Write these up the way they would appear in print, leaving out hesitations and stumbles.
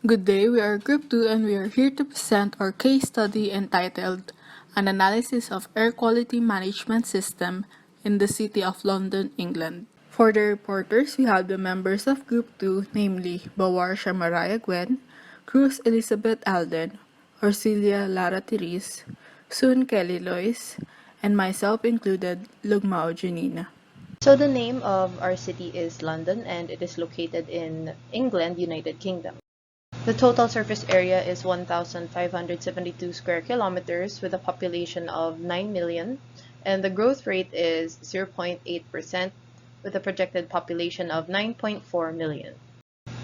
Good day, we are Group 2 and we are here to present our case study entitled An Analysis of Air Quality Management System in the City of London, England. For the reporters, we have the members of Group 2, namely Bawarsha Mariah Gwen, Cruz Elizabeth Alden, Orcilia Lara Therese, Sun Kelly Lois, and myself included, Lugmao Janina. So the name of our city is London and it is located in England, United Kingdom. The total surface area is 1,572 square kilometers with a population of 9 million and the growth rate is 0.8% with a projected population of 9.4 million.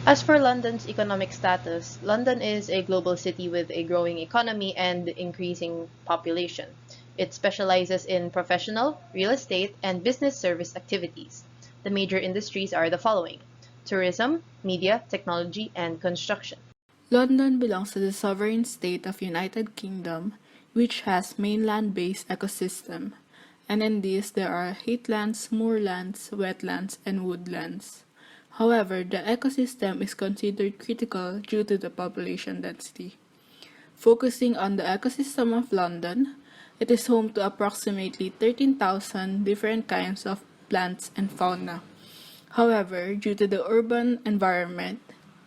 As for London's economic status, London is a global city with a growing economy and increasing population. It specializes in professional, real estate, and business service activities. The major industries are the following: tourism, media, technology, and construction. London belongs to the sovereign state of United Kingdom, which has mainland-based ecosystem, and in this there are heathlands, moorlands, wetlands, and woodlands. However, the ecosystem is considered critical due to the population density. Focusing on the ecosystem of London, it is home to approximately 13,000 different kinds of plants and fauna. However, due to the urban environment,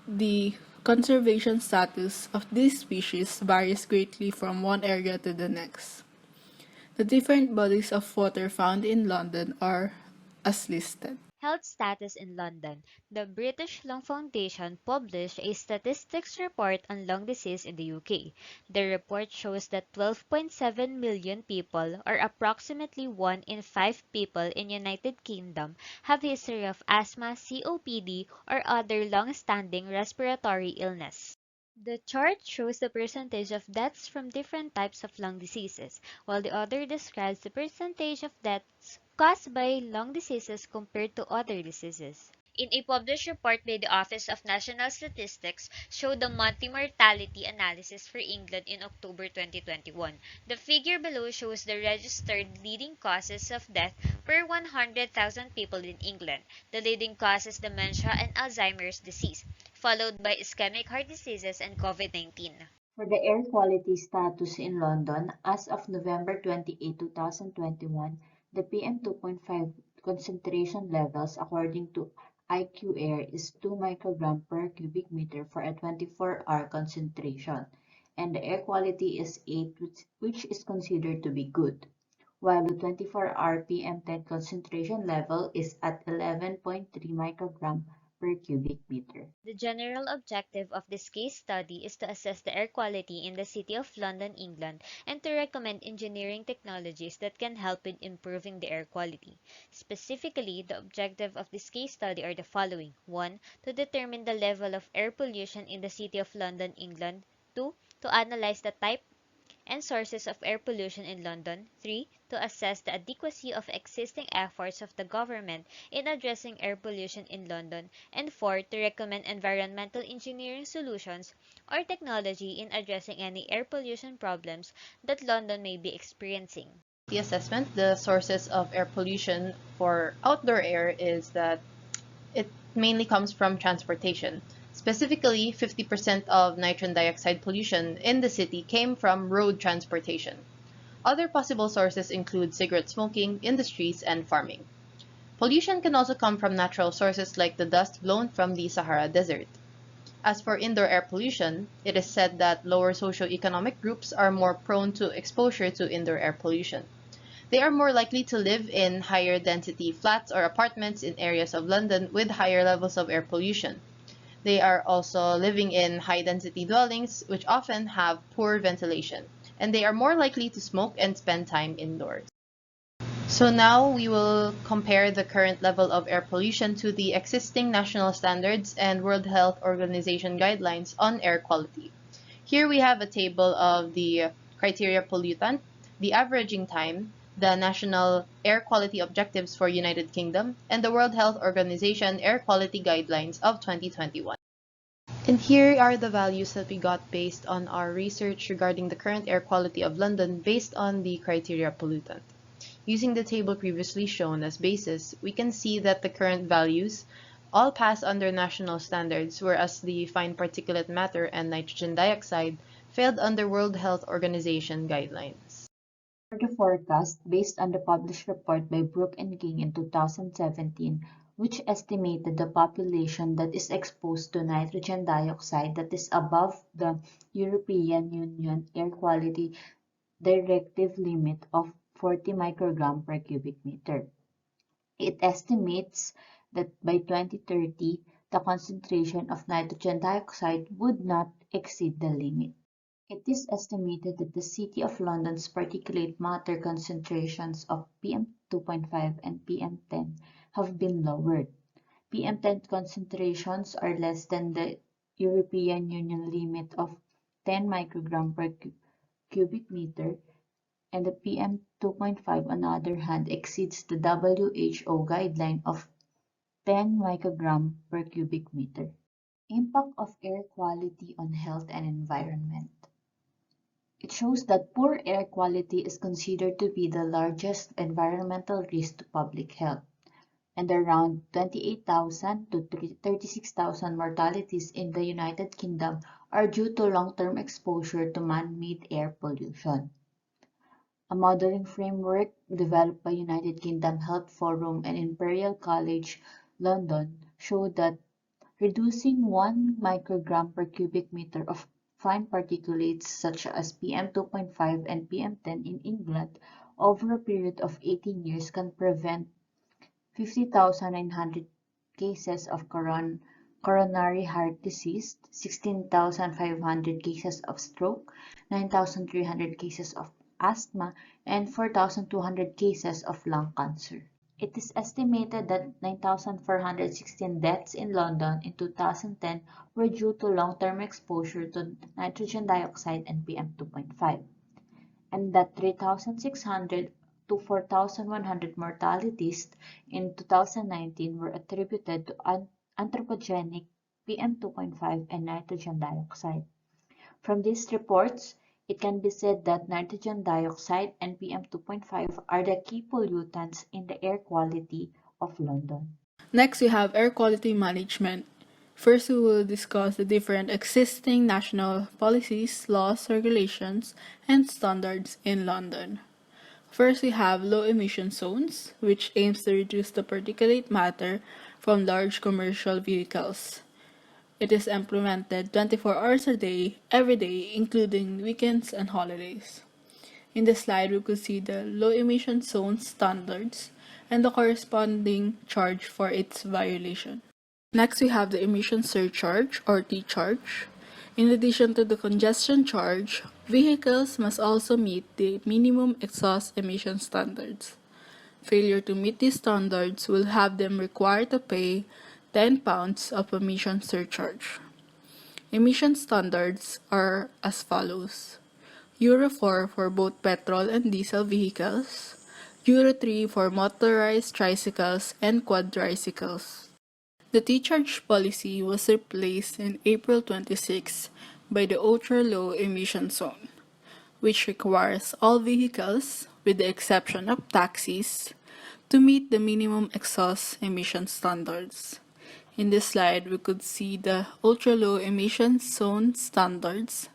the conservation status of these species varies greatly from one area to the next. The different bodies of water found in London are as listed. Health status in London. The British Lung Foundation published a statistics report on lung disease in the UK. The report shows that 12.7 million people, or approximately 1 in 5 people in United Kingdom, have a history of asthma, COPD, or other long-standing respiratory illness. The chart shows the percentage of deaths from different types of lung diseases, while the other describes the percentage of deaths caused by lung diseases compared to other diseases. In a published report by the Office of National Statistics showed the monthly mortality analysis for England in October 2021. The figure below shows the registered leading causes of death per 100,000 people in England. The leading cause is dementia and Alzheimer's disease, followed by ischemic heart diseases and COVID-19. For the air quality status in London, as of November 28, 2021, the PM2.5 concentration levels according to IQ Air is 2 microgram per cubic meter for a 24-hour concentration, and the air quality is 8, which is considered to be good, while the 24-hour PM10 concentration level is at 11.3 microgram per cubic meter. The general objective of this case study is to assess the air quality in the City of London, England, and to recommend engineering technologies that can help in improving the air quality. Specifically, the objective of this case study are the following: 1. To determine the level of air pollution in the City of London, England. 2. To analyze the type and sources of air pollution in London. 3. To assess the adequacy of existing efforts of the government in addressing air pollution in London. And 4. To recommend environmental engineering solutions or technology in addressing any air pollution problems that London may be experiencing. The assessment, the sources of air pollution for outdoor air is that it mainly comes from transportation. Specifically, 50% of nitrogen dioxide pollution in the city came from road transportation. Other possible sources include cigarette smoking, industries, and farming. Pollution can also come from natural sources like the dust blown from the Sahara Desert. As for indoor air pollution, it is said that lower socioeconomic groups are more prone to exposure to indoor air pollution. They are more likely to live in higher density flats or apartments in areas of London with higher levels of air pollution. They are also living in high density dwellings which often have poor ventilation, and they are more likely to smoke and spend time indoors. So now we will compare the current level of air pollution to the existing national standards and World Health Organization guidelines on air quality. Here we have a table of the criteria pollutant, the averaging time, the national air quality objectives for United Kingdom, and the World Health Organization air quality guidelines of 2021. And here are the values that we got based on our research regarding the current air quality of London based on the criteria pollutant. Using the table previously shown as basis, we can see that the current values all pass under national standards, whereas the fine particulate matter and nitrogen dioxide failed under World Health Organization guidelines. For the forecast, based on the published report by Brook and King in 2017, which estimated the population that is exposed to nitrogen dioxide that is above the European Union Air Quality Directive limit of 40 microgram per cubic meter. It estimates that by 2030, the concentration of nitrogen dioxide would not exceed the limit. It is estimated that the City of London's particulate matter concentrations of PM2.5 and PM10 have been lowered. PM10 concentrations are less than the European Union limit of 10 microgram per cubic meter, and the PM2.5 on the other hand exceeds the WHO guideline of 10 microgram per cubic meter. Impact of air quality on health and environment. It shows that poor air quality is considered to be the largest environmental risk to public health, and around 28,000 to 36,000 mortalities in the United Kingdom are due to long-term exposure to man-made air pollution. A modeling framework developed by United Kingdom Health Forum and Imperial College London showed that reducing 1 microgram per cubic meter of fine particulates such as PM2.5 and PM10 in England over a period of 18 years can prevent 50,900 cases of coronary heart disease, 16,500 cases of stroke, 9,300 cases of asthma, and 4,200 cases of lung cancer. It is estimated that 9,416 deaths in London in 2010 were due to long-term exposure to nitrogen dioxide and PM2.5, and that 3,600 to 4,100 mortalities in 2019 were attributed to anthropogenic PM2.5 and nitrogen dioxide. From these reports, it can be said that nitrogen dioxide and PM2.5 are the key pollutants in the air quality of London. Next, we have air quality management. First, we will discuss the different existing national policies, laws, regulations, and standards in London. First, we have low emission zones, which aims to reduce the particulate matter from large commercial vehicles. It is implemented 24 hours a day, every day, including weekends and holidays. In the slide, we could see the low emission zone standards and the corresponding charge for its violation. Next, we have the emission surcharge or T-charge. In addition to the congestion charge, vehicles must also meet the minimum exhaust emission standards. Failure to meet these standards will have them required to pay £10 of emission surcharge. Emission standards are as follows: Euro 4 for both petrol and diesel vehicles, Euro 3 for motorized tricycles and quadricycles. The T-charge policy was replaced in April 26 by the ultra-low emission zone, which requires all vehicles, with the exception of taxis, to meet the minimum exhaust emission standards. In this slide, we could see the ultra-low emission zone standards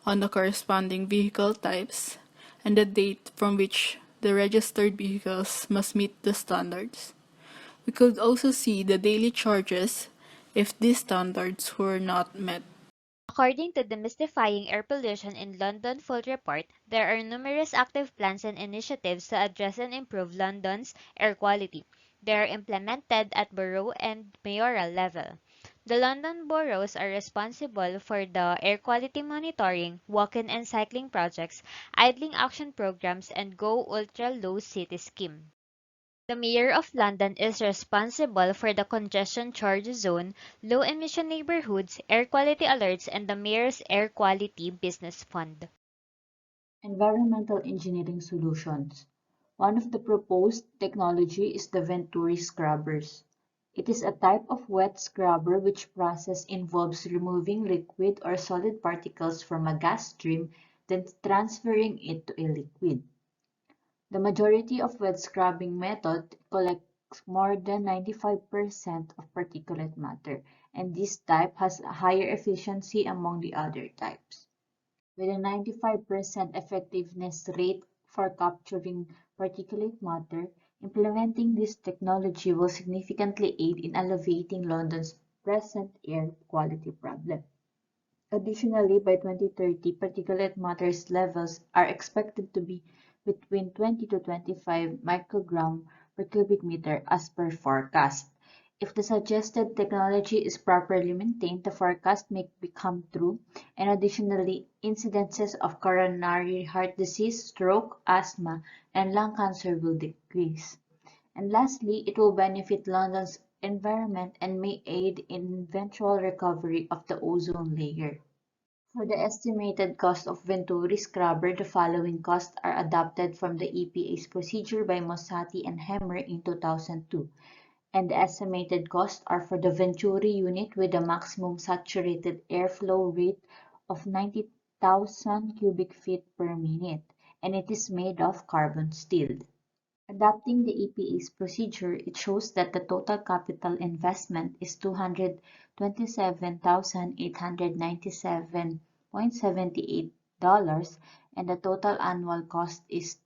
on the corresponding vehicle types and the date from which the registered vehicles must meet the standards. We could also see the daily charges if these standards were not met. According to the Demystifying Air Pollution in London full report, there are numerous active plans and initiatives to address and improve London's air quality. They are implemented at borough and mayoral level. The London boroughs are responsible for the air quality monitoring, walk-in and cycling projects, idling action programs, and Go Ultra Low City scheme. The Mayor of London is responsible for the congestion charge zone, low emission neighborhoods, air quality alerts, and the Mayor's Air Quality Business Fund. Environmental engineering solutions. One of the proposed technology is the Venturi scrubbers. It is a type of wet scrubber which process involves removing liquid or solid particles from a gas stream, then transferring it to a liquid. The majority of wet scrubbing method more than 95% of particulate matter, and this type has a higher efficiency among the other types. With a 95% effectiveness rate for capturing particulate matter, implementing this technology will significantly aid in alleviating London's present air quality problem. Additionally, by 2030, particulate matter levels are expected to be between 20 to 25 microgram per cubic meter as per forecast. If the suggested technology is properly maintained, the forecast may become true, and additionally, incidences of coronary heart disease, stroke, asthma, and lung cancer will decrease. And lastly, it will benefit London's environment and may aid in eventual recovery of the ozone layer. For the estimated cost of Venturi scrubber, the following costs are adopted from the EPA's procedure by Mossati and Hemmer in 2002, and the estimated costs are for the Venturi unit with a maximum saturated airflow rate of 90,000 cubic feet per minute, and it is made of carbon steel. Adopting the EPA's procedure, it shows that the total capital investment is $227,897.78 and the total annual cost is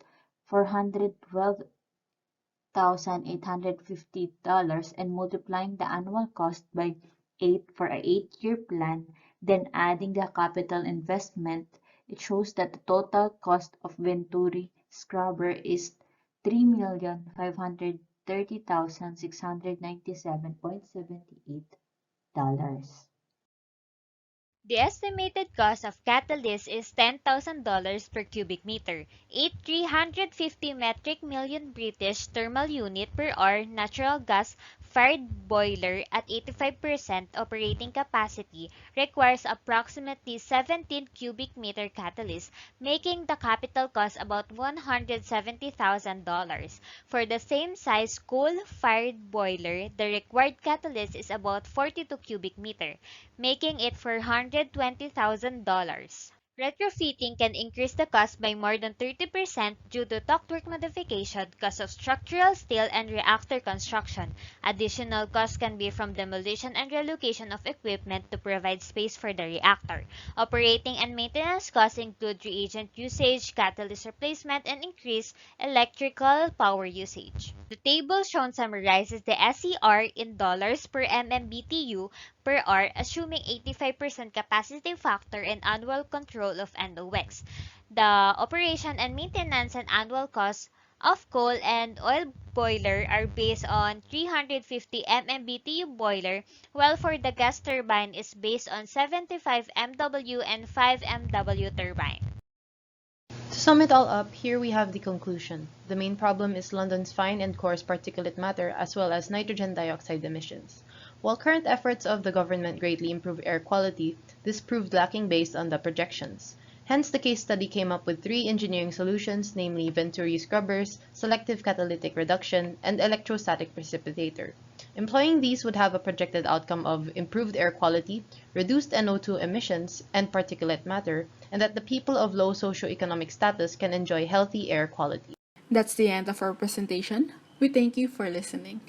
$412,850 and multiplying the annual cost by 8 for a 8-year plan, then adding the capital investment, it shows that the total cost of Venturi scrubber is $3,530,697.78. The estimated cost of catalyst is $10,000 per cubic meter, a 350 metric million British thermal unit per hour natural gas fired boiler at 85% operating capacity requires approximately 17 cubic meter catalyst, making the capital cost about $170,000. For the same size coal-fired boiler, the required catalyst is about 42 cubic meter, making it $420,000. Retrofitting can increase the cost by more than 30% due to ductwork modification, cost of structural steel, and reactor construction. Additional costs can be from demolition and relocation of equipment to provide space for the reactor. Operating and maintenance costs include reagent usage, catalyst replacement, and increased electrical power usage. The table shown summarizes the SCR in dollars per MMBTU per hour, assuming 85% capacity factor and annual control of NOx. The operation and maintenance and annual costs of coal and oil boiler are based on 350 MMBTU boiler, while for the gas turbine is based on 75 MW and 5 MW turbine. To sum it all up, here we have the conclusion. The main problem is London's fine and coarse particulate matter as well as nitrogen dioxide emissions. While current efforts of the government greatly improve air quality, this proved lacking based on the projections. Hence, the case study came up with 3 engineering solutions, namely Venturi scrubbers, selective catalytic reduction, and electrostatic precipitator. Employing these would have a projected outcome of improved air quality, reduced NO2 emissions, and particulate matter, and that the people of low socioeconomic status can enjoy healthy air quality. That's the end of our presentation. We thank you for listening.